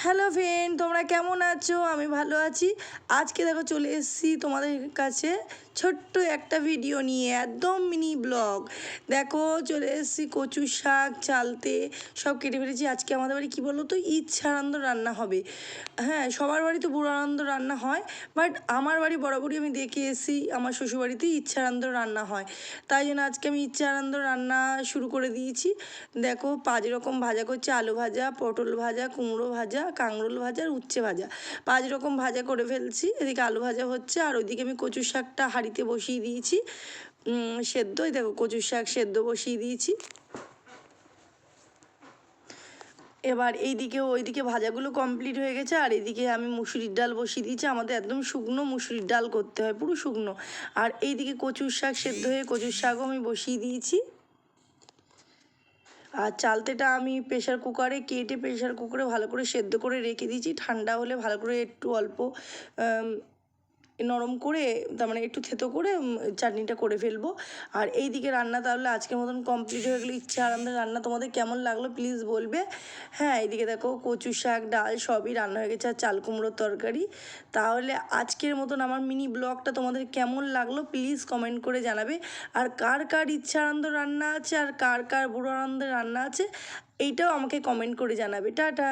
Hello friend, তোমরা কেমন আছো? আমি ভালো আছি। আজকে দেখো চলে এসেছি তোমাদের কাছে ছোট্ট একটা ভিডিও নিয়ে, একদম মিনি ব্লগ। দেখো চলে এসেছি, কচু শাক চালতে সব কেটে ফেলেছি। আজকে আমাদের বাড়ি কী বলো তো, ঈদ ছাড়ান্ত রান্না হবে। হ্যাঁ, সবার বাড়ি তো বুড়ো আনন্দ রান্না হয়, বাট আমার বাড়ি বরাবরই আমি দেখে এসেছি আমার শ্বশুরবাড়িতে ইচ্ছা আনন্দ রান্না হয়। তাই জন্য আজকে আমি ইচ্ছা আনন্দ রান্না শুরু করে দিয়েছি। দেখো 5 রকম ভাজা করছি: আলু ভাজা, পটল ভাজা, কুমড়ো ভাজা, কাঁকরোল ভাজা আর উচ্ছে ভাজা। 5 রকম ভাজা করে ফেলছি। এদিকে আলু ভাজা হচ্ছে, আর ওইদিকে আমি কচু শাকটা হাঁড়িতে বসিয়ে দিয়েছি সেদ্ধ। এই দেখো কচু শাক সেদ্ধ বসিয়ে দিয়েছি। এবার এইদিকে ওইদিকে ভাজাগুলো কমপ্লিট হয়ে গেছে, আর এদিকে আমি মুসুরির ডাল বসিয়ে দিয়েছি। আমাদের একদম শুকনো মুসুরির ডাল করতে হয়, পুরো শুকনো। আর এইদিকে কচুর শাক সেদ্ধ হয়ে কচুর শাকও আমি বসিয়ে দিয়েছি। আর চালতেটা আমি প্রেশার কুকারে কেটে প্রেশার কুকারে ভালো করে সেদ্ধ করে রেখে দিয়েছি। ঠান্ডা হলে ভালো করে একটু অল্প নরম করে, তার মানে একটু থেতো করে চাটনিটা করে ফেলবো। আর এই দিকে রান্না তাহলে আজকের মতন কমপ্লিট হয়ে গেলো। ইচ্ছা আনন্দের রান্না তোমাদের কেমন লাগলো প্লিজ বলবে। হ্যাঁ, এইদিকে দেখো কচু শাক ডাল সবই রান্না হয়ে গেছে, আর চাল কুমড়োর তরকারি। তাহলে আজকের মতন আমার মিনি ব্লগটা তোমাদের কেমন লাগলো প্লিজ কমেন্ট করে জানাবে। আর কার কার ইচ্ছা আনন্দ রান্না আছে আর কার কার বুড়ো আনন্দের রান্না আছে, এইটাও আমাকে কমেন্ট করে জানাবে। টাটা।